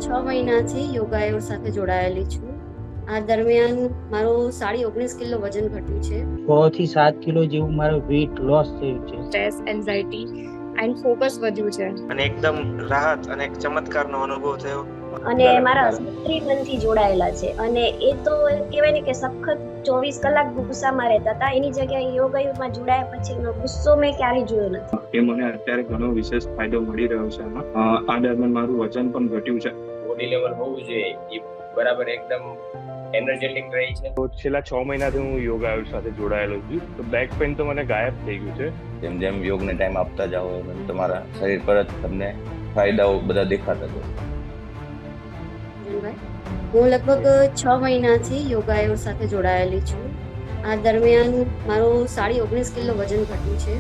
મહિનાથી યોગાયોગ સાથે જોડાયેલી છું. આ દરમિયાન મારું 19.5 કિલો વજન ઘટ્યું છે. 6 થી 7 કિલો જેવું મારું વેઇટ લોસ થયું છે. સ્ટ્રેસ, એન્ઝાયટી એન્ડ ફોકસ વધ્યું છે અને એકદમ રાહત અને એક ચમત્કારનો અનુભવ થયો. અને મારા હસબન્ડ 3 મંથથી જોડાયેલા છે અને એ તો કહેવાય ને કે સખત 24 કલાક ગુસ્સામાં રહેતા હતા. એની જગ્યાએ યોગાયુગમાં જોડાયા પછી એનો ગુસ્સો મેં ક્યારેય જોયો નથી. એ મને અત્યારે ઘણો વિશેષ ફાયદો મળી રહ્યો છે એમાં. આ દરમિયાન મારું વજન પણ ઘટ્યું છે. બોડી લેવલ હોવું જોઈએ એ બરાબર એકદમ એનર્જેટિક રહી છે. છેલ્લા 6 મહિનાથી હું યોગાયોગ સાથે જોડાયેલો છું. તો બેક પેઇન તો મને ગાયબ થઈ ગયું છે. જેમ જેમ યોગને ટાઈમ આપતા જાઓ એમ તમારા શરીર પર જ તમને ફાયદાઓ બધા દેખાતા જાય. હું લગભગ 6 મહિનાથી યોગાયોગ સાથે જોડાયેલી છું. આ દરમિયાન મારું 19.5 કિલો વજન ઘટ્યું છે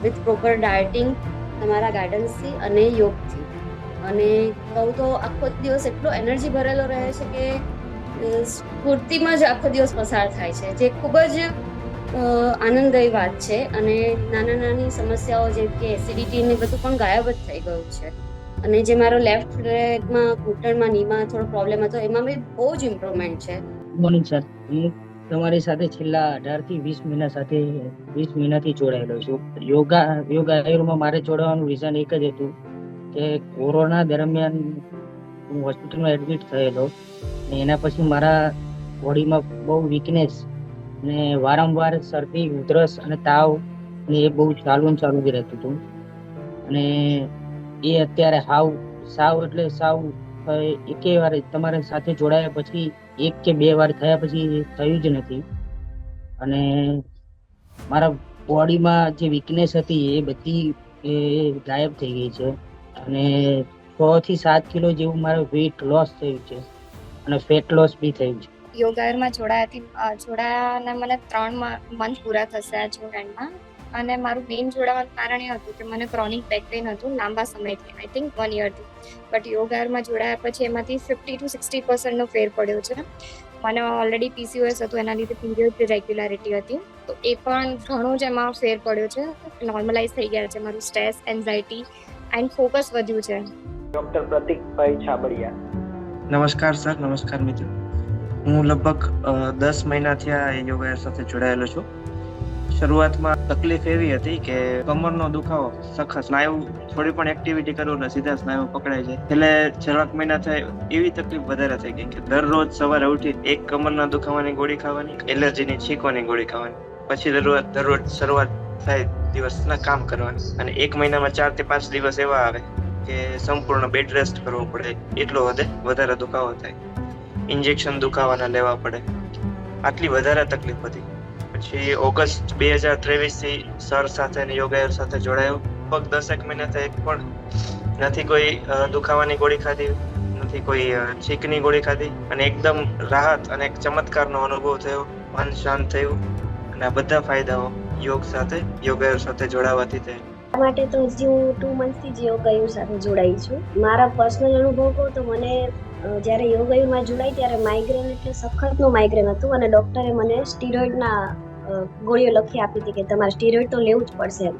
વિથ પ્રોપર ડાયટિંગ, તમારા ગાઈડન્સથી અને યોગથી. અને કહું તો આખો દિવસ એટલો એનર્જી ભરેલો રહે છે કે સ્ફૂર્તિમાં જ આખો દિવસ પસાર થાય છે, જે ખૂબ જ આનંદદાયી વાત છે. અને નાની સમસ્યાઓ જેમ કે એસિડિટી ને બધું પણ ગાયબ જ થઈ ગયું છે. અને જે મારો લેફ્ટ લેગમાં, ઘૂંટણમાં, નીમાં થોડો પ્રોબ્લેમ હતો, એમાં બી બહુ જ ઇમ્પ્રુવમેન્ટ છે. મોર્નિંગ સર, હું તમારી સાથે છેલ્લા 18 થી 20 મહિનાથી જોડાયેલો છું. યોગાયોગમાં મારે જોડાવાનું રીઝન એક જ હતું કે કોરોના દરમિયાન હું હોસ્પિટલમાં એડમિટ થયેલો. એના પછી મારા બોડીમાં બહુ વીકનેસ અને વારંવાર શરદી, ઉધરસ અને તાવ ને એ બહુ ચાલુ જ રહેતું હતું. અને એ અત્યારે સાવ એકે વાર તમારી સાથે જોડાયા પછી 1 કે 2 વાર થયા પછી થયું જ નથી. અને મારા બોડીમાં જે વીકનેસ હતી એ બધી ગાયબ થઈ ગઈ છે. અને 6 થી 7 કિલો જેવું મારું વેઇટ લોસ થયું છે અને ફેટ લોસ બી થયું છે. યોગાયોગમાં જોડાયાના મને 3 મંથ પૂરા થશે આ જોડાણમાં. અને મારું મેઇન જોડાવાનું કારણ એ હતું કે મને ક્રોનિક બેક પેઇન હતું લાંબા સમયથી, આઈ થિંક 1 યરથી. બટ યોગાયોગમાં જોડાયા પછી એમાંથી 50 to 60% ફેર પડ્યો છે. મને ઓલરેડી PCOS હતું, એના લીધે પીરિયડ ઇરેગ્યુલારિટી હતી, તો એ પણ ઘણો જ એમાં ફેર પડ્યો છે. નોર્મલાઇઝ થઈ ગયા છે. મારું સ્ટ્રેસ, એન્ઝાયટી એન્ડ ફોકસ વધ્યું છે. ડોક્ટર પ્રતિકભાઈ છાબડિયા. નમસ્કાર સર, નમસ્કાર મિત્રો. હું લગભગ 10 મહિનાથી આ યોગાયોગ સાથે જોડાયેલો છું. શરૂઆતમાં તકલીફ એવી હતી કે કમરનો દુખાવો સખત, સ્નાયુ થોડી પણ એક્ટિવિટી કરું ને સીધા સ્નાયુ પકડાય જાય. છેલ્લે 6 મહિના થાય એવી તકલીફ વધારે થઈ ગઈ કે દરરોજ સવારે ઉઠી એક કમરના દુખાવાની ગોળી ખાવાની, એલર્જીની છીંકવાની ગોળી ખાવાની, પછી દરરોજ શરૂઆત થાય દિવસના કામ કરવાની. અને 1 મહિનામાં 4 થી 5 દિવસ એવા આવે કે સંપૂર્ણ બેડ રેસ્ટ કરવો પડે, એટલો વધારે દુખાવો થાય, ઇન્જેક્શન દુખાવાના લેવા પડે, આટલી વધારે તકલીફ હતી. પછી ઓગસ્ટ 2023 થી સર સાથે અને યોગાયોગ સાથે જોડાયો. લગભગ 10 મહિનાથી એક પણ નથી કોઈ દુખાવાની ગોળી ખાધી, નથી કોઈ છીંકની ગોળી ખાધી, અને એકદમ રાહત અને એક ચમત્કારનો અનુભવ થયો. મન શાંત થયું અને આ બધા ફાયદાઓ યોગાયોગ સાથે જોડાવાથી થયા. આ માટે તો હજી હું 2 મંથથી જ યોગાયોગ સાથે જોડાઈ છું. મારા પર્સનલ અનુભવ કહું તો મને જ્યારે યોગાયોગમાં જોડાઈ ત્યારે માઇગ્રેન એટલે સખતનું માઇગ્રેન હતું અને ડૉક્ટરે મને સ્ટીરોઇડના ગોળીઓ લખી આપી હતી કે તમારે સ્ટીરોઇડ તો લેવું જ પડશે એમ.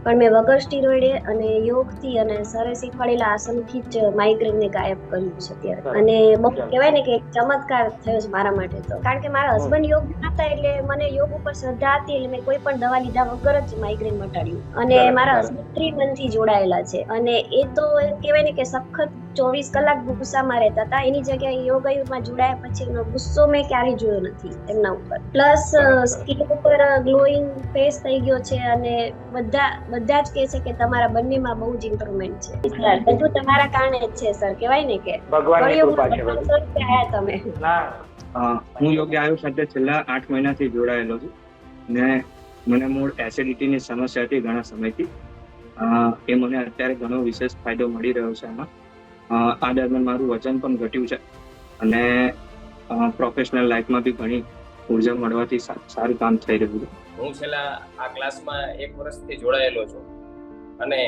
પણ મેં વગર સ્ટીરોઇડે અને યોગથી અને સરે શીખવાડેલા આસનથી જ માઇગ્રેનને ગાયબ કર્યું છે અત્યારે. અને બહુ કહેવાય ને કે એક ચમત્કાર થયો છે મારા માટે તો. કારણ કે મારા હસબન્ડ યોગ હતા એટલે મને યોગ ઉપર શ્રદ્ધા હતી એટલે મેં કોઈ પણ દવા લીધા વગર જ માઇગ્રેન મટાડ્યું. અને મારા હસબન્ડ 3 મંથથી જોડાયેલા છે અને એ તો કહેવાય ને કે સખત 24 કલાક ગુસ્સામાં રહેતા હતા. એની જગ્યાએ યોગાયોગમાં જોડાયા પછી એનો ગુસ્સો મેં ક્યારેય જોયો નથી એમના ઉપર. પ્લસ સ્કિન ઉપર ગ્લોઈંગ ફેસ થઈ ગયો છે અને બધા જ કહે છે કે તમારા બંનેમાં બહુ જ ઇમ્પ્રુવમેન્ટ છે. બધું તમારા કારણે જ છે સર, કહેવાય ને કે ભગવાનની કૃપા છે. તમે હું યોગાયોગ સાથે છેલ્લા 8 મહિનાથી જોડાયેલો છું ને મને મૂળ એસિડિટીની સમસ્યા હતી ઘણા સમયથી. એ મને અત્યારે ઘણો વિશેષ ફાયદો મળી રહ્યો છે એમાં. આ દરમિયાન મારું વજન પણ ઘટ્યું છે અને પ્રોફેશનલ લાઈફમાં બી ઘણી ઉર્જા મળવાથી સારું કામ થઈ રહ્યું છે. હું છેલ્લા આ ક્લાસમાં 1 વર્ષથી જોડાયેલો છું અને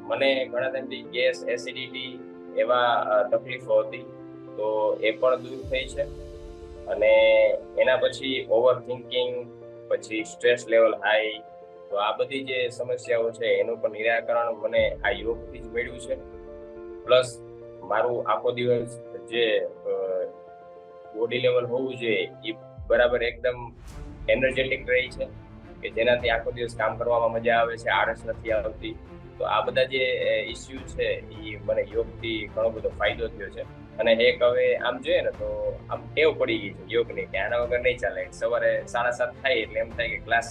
મને ઘણા ટાઈમથી ગેસ, એસિડિટી એવા તકલીફો હતી, તો એ પણ દૂર થઈ છે. અને એના પછી ઓવર થિંકિંગ, પછી સ્ટ્રેસ લેવલ હાઈ, તો આ બધી જે સમસ્યાઓ છે એનું પણ નિરાકરણ મને આ યોગથી જ મળ્યું છે. પ્લસ મારું આખો દિવસ જે બોડી લેવલ હોવું જોઈએ એ બરાબર એકદમ એનર્જેટિક રહી છે, કે જેનાથી આખો દિવસ કામ કરવામાં મજા આવે છે, આળસ નથી આવતી. તો આ બધા જે ઇસ્યુ છે એ મને યોગથી ઘણો બધો ફાયદો થયો છે. અને એક હવે આમ જોઈએ ને તો આમ ટેવ પડી ગઈ છે યોગની, કે આના વગર નહીં ચાલે. સવારે 7:30 થાય એટલે એમ થાય કે ક્લાસ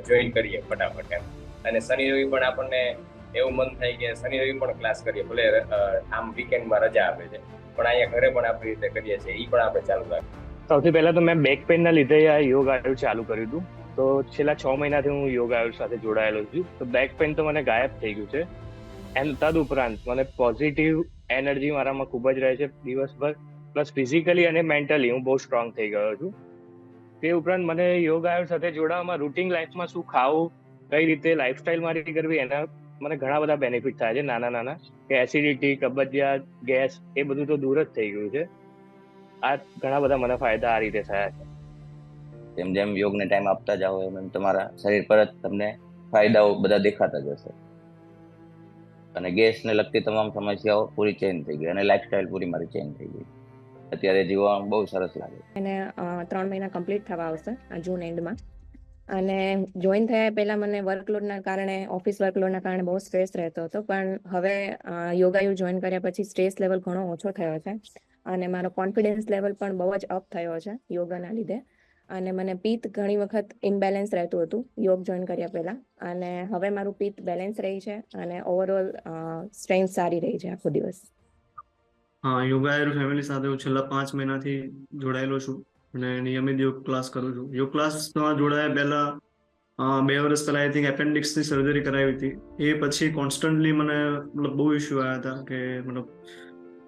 જોઈન કરીએ ફટાફટ એમ. અને શનિ રવિ પણ આપણને એવું મન થાય કે શનિ રવિ પણ ક્લાસ કરીએ, ભલે આમ વીકેન્ડમાં રજા આપે છે, પણ અહીંયા ઘરે પણ આપણી રીતે કરીએ છીએ, એ પણ આપણે ચાલુ રાખીએ. સૌથી પહેલા તો મેં બેક પેનના લીધે આ યોગ આયુર્વેદ ચાલુ કર્યું હતું. તો છેલ્લા 6 મહિનાથી હું યોગ આયુર્વેદ સાથે જોડાયેલો છું. તો બેક પેન તો મને ગાયબ થઈ ગયું છે. એન્ડ તદુપરાંત મને પોઝિટિવ એનર્જી મારામાં ખૂબ જ રહે છે દિવસભર. પ્લસ ફિઝિકલી અને મેન્ટલી હું બહુ સ્ટ્રોંગ થઈ ગયો છું. તે ઉપરાંત મને યોગ આયુર્વેદ સાથે જોડાવામાં રૂટીન લાઈફમાં શું ખાવું, કઈ રીતે લાઈફસ્ટાઈલ મારી કરવી, એના મને ઘણા બધા બેનિફિટ થાય છે નાના, કે એસિડિટી, કબજિયાત, ગેસ એ બધું તો દૂર જ થઈ ગયું છે. આ ઘણા બધા મને ફાયદા આ રીતે થયા છે. જેમ જેમ યોગને ટાઈમ આપતા જાઓ એમ તમારા શરીર પર જ તમને ફાયદાઓ બધા દેખાતા જશે, અને ગેસને લગતી તમામ સમસ્યાઓ પૂરી ચેન્જ થઈ ગઈ, અને લાઈફસ્ટાઈલ પૂરી મારી ચેન્જ થઈ ગઈ. અત્યારે જીવવામાં બહુ સરસ લાગે. અને 3 મહિના કમ્પ્લીટ થવા આવશે આ જૂન એન્ડમાં. અને જોઈન થયા પહેલા મને વર્કલોડના કારણે, ઓફિસ વર્કલોડના કારણે બહુ સ્ટ્રેસ રહેતો હતો, પણ હવે યોગાયુ જોઈન કર્યા પછી સ્ટ્રેસ લેવલ ઘણો ઓછો થયો છે, અને મારો કોન્ફિડન્સ લેવલ પણ બહુ જ અપ થયો છે યોગાના લીધે. અને મને પિત્ત ઘણી વખત ઇમ્બેલેન્સ રહેતું હતું યોગ જોઈન કર્યા પહેલા, અને હવે મારું પિત્ત બેલેન્સ રહી છે, અને ઓવરઓલ સ્ટ્રેન્થ સારી રહી છે આખો દિવસ. હા, યોગા આયુર્વેદ ફેમિલી સાથે હું છેલ્લા 5 મહિનાથી જોડાયેલો છું અને નિયમિત યોગ ક્લાસ કરું છું. યોગ ક્લાસમાં જોડાયા પહેલા 2 વર્ષ પહેલા આઈ થિંક એપેન્ડિક્સની સર્જરી કરાવી હતી. એ પછી કોન્સ્ટન્ટલી મને મતલબ બહુ ઇસ્યુ આવ્યા હતા, કે મતલબ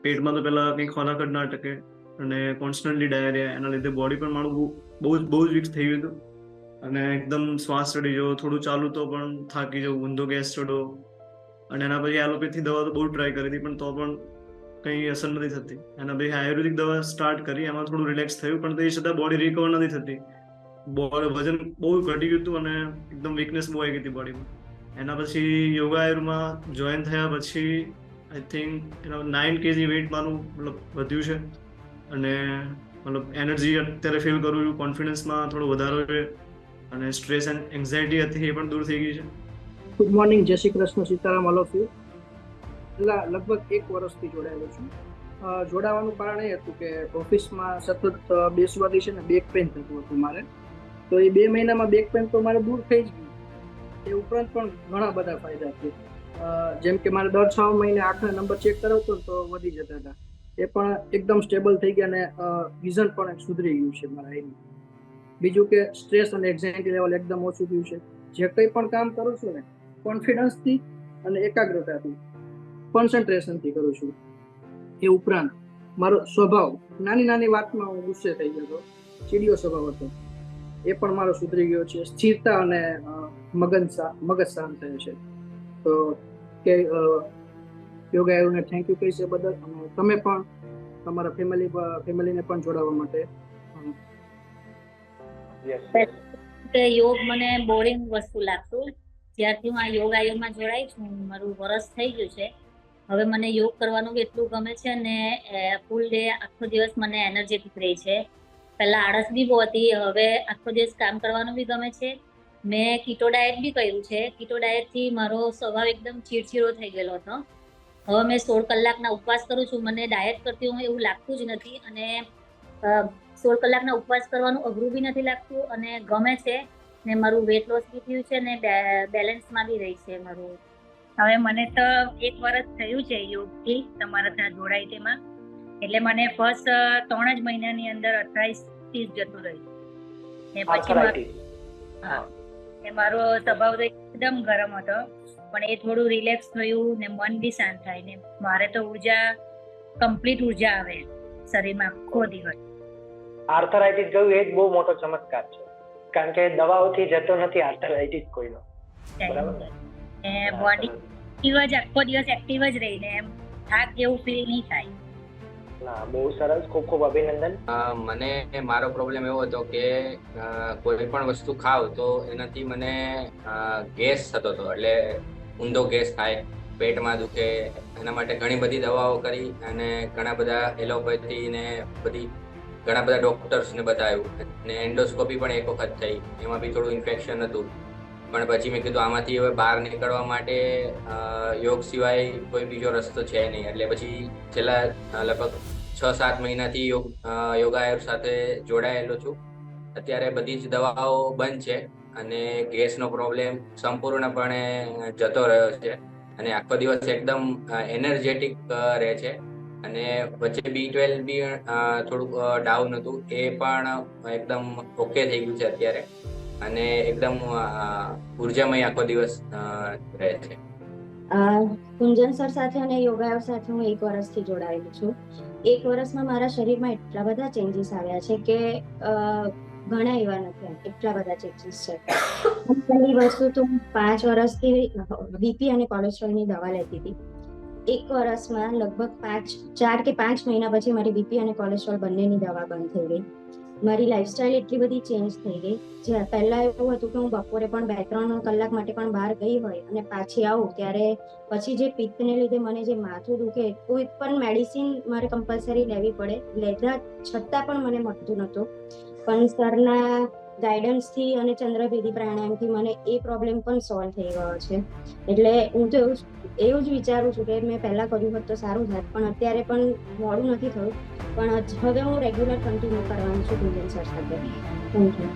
પેટમાં તો પહેલા કંઈ ખોરાક જ ના ટકે, અને કોન્સ્ટન્ટલી ડાયરિયા. એના લીધે બોડી પણ મારું બહુ જ વીક થઈ ગયું હતું, અને એકદમ શ્વાસ ચડી ગયો, થોડું ચાલુ તો પણ થાકી જવું, ઊંધો ગેસ ચડો. અને એના પછી એલોપેથી દવા તો બહુ ટ્રાય કરી હતી, પણ તો પણ કંઈ અસર નથી થતી. એના પછી આયુર્વેદિક દવા સ્ટાર્ટ કરી, એમાં થોડું રિલેક્સ થયું, પણ તે છતાં બોડી રિકવર નથી થતી. વજન બહુ ઘટી ગયું હતું, અને એકદમ વીકનેસ બહુ આવી ગઈ હતી બોડીમાં. એના પછી યોગા આયુર્વેદમાં જોઈન થયા પછી આઈ થિંક 9 kg વેઇટ મારું મતલબ વધ્યું છે, અને મતલબ એનર્જી અત્યારે ફીલ કરું છું, કોન્ફિડન્સમાં થોડો વધારો છે, અને સ્ટ્રેસ એન્ડ એન્ઝાયટી હતી એ પણ દૂર થઈ ગઈ છે. ગુડ મોર્નિંગ, જય શ્રી કૃષ્ણ, સીતારામ, અલોફી. છેલ્લા લગભગ 1 વર્ષથી જોડાયેલો છું. જોડાવાનું કારણ એ હતું કે ઓફિસમાં સતત બેસવાથી છે ને બેક પેઇન થતું હતું મારે. તો એ 2 મહિનામાં બેક પેઇન તો મારે દૂર થઈ જ ગયું. એ ઉપરાંત પણ ઘણા બધા ફાયદા છે. જેમ કે મારે દર 6 મહિને આંખના નંબર ચેક કરાવતો તો વધી જતા હતા, એ પણ એકદમ સ્ટેબલ થઈ ગયા, અને વિઝન પણ સુધરી ગયું છે મારા એનું. બીજું કે સ્ટ્રેસ અને એન્ઝાયટી લેવલ એકદમ ઓછું થયું છે. જે કંઈ પણ કામ કરું છું ને કોન્ફિડન્સથી અને એકાગ્રતાથી, કોન્સન્ટ્રેશનથી કરું છું. એ ઉપરાંત મારો સ્વભાવ, નાની વાતમાં હું ગુસ્સે થઈ ગયો, ચીડિયો સ્વભાવ હતો, એ પણ મારો સુધરી ગયો છે. સ્થિરતા અને મગજ શાંત થયો છે. તો કે યોગા આયુર્વેદને થેન્ક યુ કહી છે બદલ, અને તમે પણ તમારા ફેમિલીને પણ જોડાવા માટે. યોગ મને બોરિંગ વસ્તુ લાગતું. જ્યારથી હું આ યોગ આયુર્વેદમાં જોડાઈ છું, મારું વરસ થઈ ગયું છે, હવે મને યોગ કરવાનું બી એટલું ગમે છે, અને ફૂલ ડે આખો દિવસ મને એનર્જેટિક રહી છે. પહેલા આળસ બી બહુ હતી, હવે આખો દિવસ કામ કરવાનું બી ગમે છે. મેં કીટો ડાયટ બી કર્યું છે. કીટો ડાયટથી મારો સ્વભાવ એકદમ ચીડચીડો થઈ ગયેલો હતો. હવે મેં 16 કલાકના ઉપવાસ કરું છું. મને ડાયટ કરતી હું એવું લાગતું જ નથી, અને 16 કલાકના ઉપવાસ કરવાનું અઘરું બી નથી લાગતું, અને ગમે છે. ને મારું વેટ લોસ બી થયું છે, ને બેલેન્સમાં બી રહી છે મારું. હવે મને તો 1 વર્ષ થયું છે યોગથી તમારા ત્યાં જોડાઈ તેમાં. એટલે મને ફર્સ્ટ 3 જ મહિનાની અંદર 28-30 જતું રહ્યું, ને પછી મારો સ્વભાવ તો એકદમ ગરમ હતો, પણ એ થોડું રિલેક્સ થયું, ને મન બી શાંત થાય, ને મારે તો કમ્પ્લીટ ઉર્જા આવે શરીરમાં આખો દિવસ. આર્થરાઇટિસ ગયું એ જ બહુ મોટો ચમત્કાર છે, કારણ કે દવાઓથી જતો નથી આર્થરાઇટિસ કોઈનો. બરાબર. બોડી આખો દિવસ એક્ટિવ જ રહીને એમ થાક જેવું ફીલ નહીં થાય. ના, બહુ સરસ, ખૂબ ખૂબ અભિનંદન. મને મારો પ્રોબ્લેમ એવો હતો કે કોઈ પણ વસ્તુ ખાવ તો એનાથી મને ગેસ થતો હતો, એટલે ઊંધો ગેસ થાય, પેટમાં દુખે એના માટે ઘણી બધી દવાઓ કરી અને ઘણા બધા એલોપેથી ને બધી ઘણા બધા ડોક્ટર્સને બતાવ્યું અને એન્ડોસ્કોપી પણ એક વખત થઈ, એમાં બી થોડું ઇન્ફેક્શન હતું. પણ પછી મેં કીધું આમાંથી હવે બહાર નીકળવા માટે યોગ સિવાય કોઈ બીજો રસ્તો છે નહીં. એટલે પછી છેલ્લા લગભગ 6-7 મહિનાથી યોગાયુર સાથે જોડાયેલો છું. અત્યારે બધી જ દવાઓ બંધ છે અને ગેસનો પ્રોબ્લેમ સંપૂર્ણપણે જતો રહ્યો છે અને આખો દિવસ એકદમ એનર્જેટિક રહે છે. અને વચ્ચે B12 બી થોડુંક ડાઉન હતું, એ પણ એકદમ ઓકે થઈ ગયું છે અત્યારે અને એકદમ ઉર્જામય આખો દિવસ રહે છે. કુંજન સર સાથે અને યોગાયોગ સાથે હું 1 વર્ષથી જોડાયેલી છું. 1 વર્ષમાં મારા શરીરમાં એટલા બધા ચેન્જીસ આવ્યા છે કે ઘણા એવા નથી, એટલા બધા ચેન્જીસ છે. પહેલી વસ્તુ તો 5 વર્ષથી બીપી અને કોલેસ્ટ્રોલની દવા લેતી હતી. 1 વર્ષમાં લગભગ 4 કે 5 મહિના પછી મારી બીપી અને કોલેસ્ટ્રોલ બંનેની દવા બંધ થઈ ગઈ. મારી લાઈફસ્ટાઈલ એટલી બધી ચેન્જ થઈ ગઈ. જે પહેલા એવું હતું કે હું બપોરે પણ 2-3 કલાક માટે પણ બહાર ગઈ હોય અને પાછી આવું ત્યારે પછી જે પિત્તને લીધે મને જે માથું દુખે, કોઈ પણ મેડિસિન મારે કમ્પલસરી લેવી પડે, લેતા છતાં પણ મને મળતું નહોતું. પણ સરના ગાઈડન્સથી અને ચંદ્રભેદી પ્રાણાયામથી મને એ પ્રોબ્લેમ પણ સોલ્વ થઈ ગયો છે. એટલે હું તો એવું જ વિચારું છું કે મેં પહેલાં કર્યું હોત તો સારું થાત, પણ અત્યારે પણ મોડું નથી થયું. પણ હવે હું રેગ્યુલર કન્ટિન્યુ કરવાનું છું કુંજન સર સાથે. Thank you.